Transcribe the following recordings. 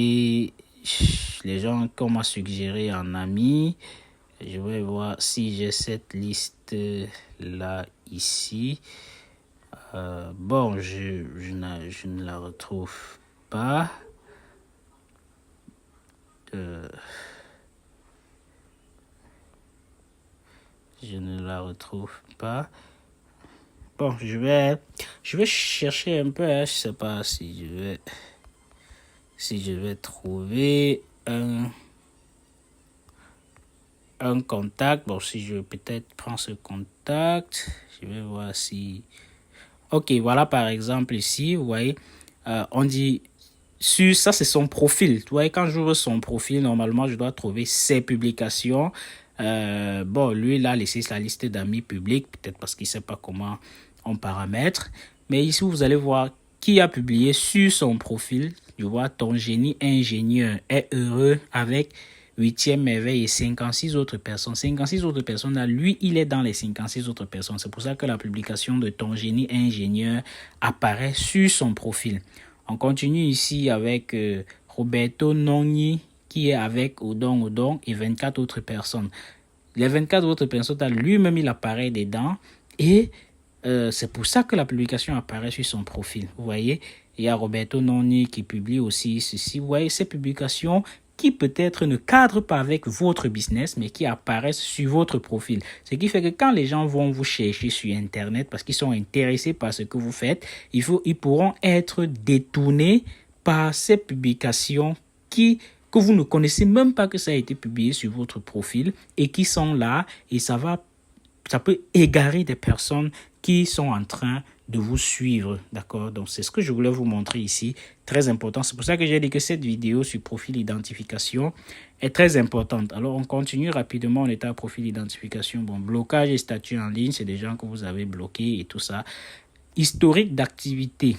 Et les gens qu'on m'a suggéré en ami. Je vais voir si j'ai cette liste là ici. Bon, je ne la retrouve pas. Je ne la retrouve pas. Bon, je vais chercher un peu. Je sais pas si je vais trouver un contact. Bon, si je peut-être prends ce contact, je vais voir si. Ok, voilà par exemple ici, vous voyez, on dit sur ça, c'est son profil. Vous voyez, quand j'ouvre son profil, normalement, je dois trouver ses publications. Bon, lui, il a laissé sa liste d'amis publics, peut-être parce qu'il ne sait pas comment on paramètre. Mais ici, vous allez voir qui a publié sur son profil. Je vois ton génie ingénieur est heureux avec 8e merveille et 56 autres personnes. 56 autres personnes, là, lui, il est dans les 56 autres personnes. C'est pour ça que la publication de ton génie ingénieur apparaît sur son profil. On continue ici avec Roberto Noni qui est avec Odon et 24 autres personnes. Les 24 autres personnes, lui-même, il apparaît dedans et c'est pour ça que la publication apparaît sur son profil. Vous voyez, il y a Roberto Noni qui publie aussi ceci. Vous voyez, ces publications qui peut-être ne cadrent pas avec votre business, mais qui apparaissent sur votre profil. Ce qui fait que quand les gens vont vous chercher sur Internet parce qu'ils sont intéressés par ce que vous faites, ils pourront être détournés par ces publications que vous ne connaissez même pas que ça a été publié sur votre profil et qui sont là et ça peut égarer des personnes qui sont en train de vous suivre, d'accord? Donc, c'est ce que je voulais vous montrer ici, très important. C'est pour ça que j'ai dit que cette vidéo sur profil identification est très importante. Alors, on continue rapidement, on est à profil identification. Bon, blocage et statut en ligne, c'est des gens que vous avez bloqués et tout ça. Historique d'activité.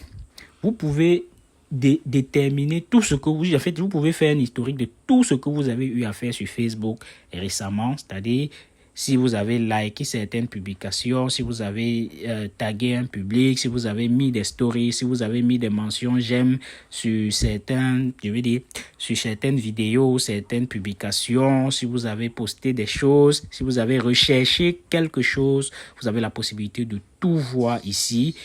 Vous pouvez déterminer tout ce que vous... En fait, vous pouvez faire un historique de tout ce que vous avez eu à faire sur Facebook récemment, c'est-à-dire si vous avez liké certaines publications, si vous avez tagué un public, si vous avez mis des stories, si vous avez mis des mentions j'aime sur certaines vidéos, certaines publications, si vous avez posté des choses, si vous avez recherché quelque chose, vous avez la possibilité de tout voir ici,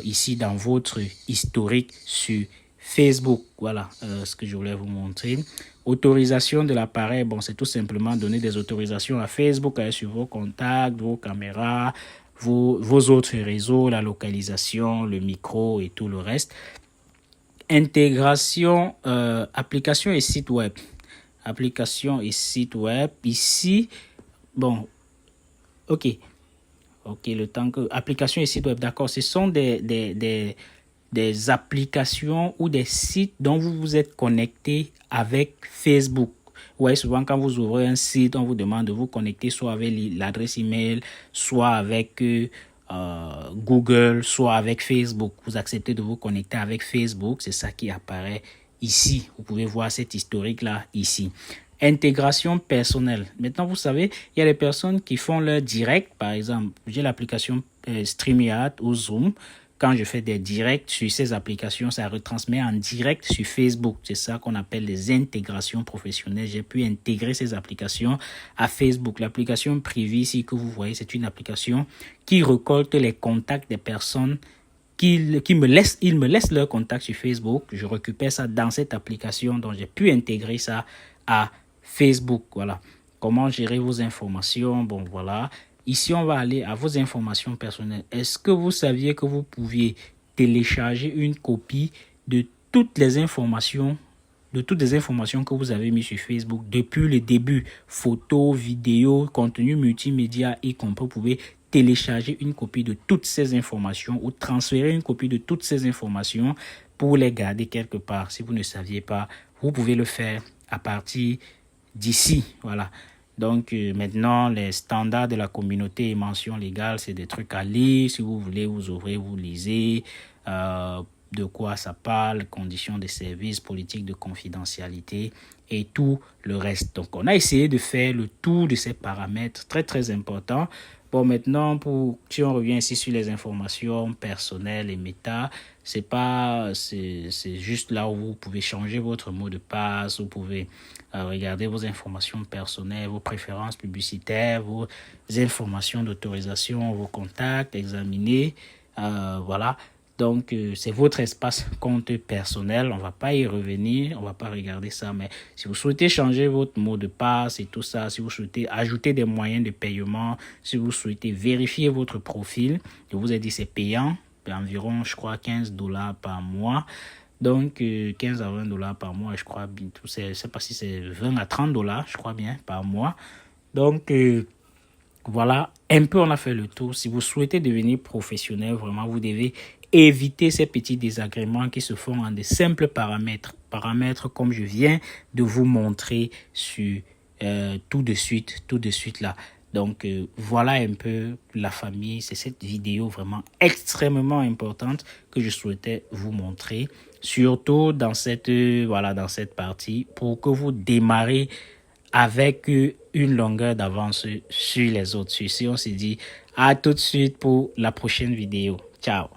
ici dans votre historique sur Facebook. Voilà ce que je voulais vous montrer. Autorisation de l'appareil, bon, c'est tout simplement donner des autorisations à Facebook sur vos contacts, vos caméras, vos autres réseaux, la localisation, le micro et tout le reste. Intégration, application et site web. Application et site web. Ici, bon, ok, le temps que... Application et site web, d'accord, ce sont des applications ou des sites dont vous vous êtes connecté avec Facebook. Vous voyez, souvent quand vous ouvrez un site, on vous demande de vous connecter soit avec l'adresse email, soit avec Google, soit avec Facebook. Vous acceptez de vous connecter avec Facebook, c'est ça qui apparaît ici. Vous pouvez voir cet historique-là ici. Intégration personnelle. Maintenant, vous savez, il y a des personnes qui font leur direct. Par exemple, j'ai l'application StreamYard ou Zoom. Quand je fais des directs sur ces applications, ça retransmet en direct sur Facebook. C'est ça qu'on appelle les intégrations professionnelles. J'ai pu intégrer ces applications à Facebook. L'application privée ici que vous voyez, c'est une application qui récolte les contacts des personnes ils me laissent leur contact sur Facebook. Je récupère ça dans cette application, donc j'ai pu intégrer ça à Facebook. Voilà. Comment gérer vos informations? Bon, voilà. Ici, on va aller à vos informations personnelles. Est-ce que vous saviez que vous pouviez télécharger une copie de toutes les informations que vous avez mis sur Facebook depuis le début? Photos, vidéos, contenu multimédia y compris. Vous pouvez télécharger une copie de toutes ces informations ou transférer une copie de toutes ces informations pour les garder quelque part. Si vous ne saviez pas, vous pouvez le faire à partir d'ici. Voilà. Donc, maintenant, les standards de la communauté et mentions légales, c'est des trucs à lire. Si vous voulez, vous ouvrez, vous lisez de quoi ça parle, conditions de service, politique de confidentialité et tout le reste. Donc, on a essayé de faire le tour de ces paramètres très, très importants. Bon, maintenant, si on revient ici sur les informations personnelles et méta, c'est juste là où vous pouvez changer votre mot de passe, vous pouvez regarder vos informations personnelles, vos préférences publicitaires, vos informations d'autorisation, vos contacts, examiner, voilà. Donc, c'est votre espace compte personnel. On ne va pas y revenir. On ne va pas regarder ça. Mais si vous souhaitez changer votre mot de passe et tout ça, si vous souhaitez ajouter des moyens de paiement, si vous souhaitez vérifier votre profil, je vous ai dit c'est payant. Environ, je crois, $15 par mois. Donc, 15 à $20 par mois, je crois. Je ne sais pas si c'est 20 à $30, je crois bien, par mois. Donc, voilà, un peu on a fait le tour. Si vous souhaitez devenir professionnel, vraiment, vous devez éviter ces petits désagréments qui se font en des simples paramètres. Paramètres comme je viens de vous montrer sur tout de suite là. Donc, voilà un peu la famille. C'est cette vidéo vraiment extrêmement importante que je souhaitais vous montrer. Surtout dans cette partie pour que vous démarrez avec une longueur d'avance sur les autres. Sur ce, on se dit à tout de suite pour la prochaine vidéo. Ciao.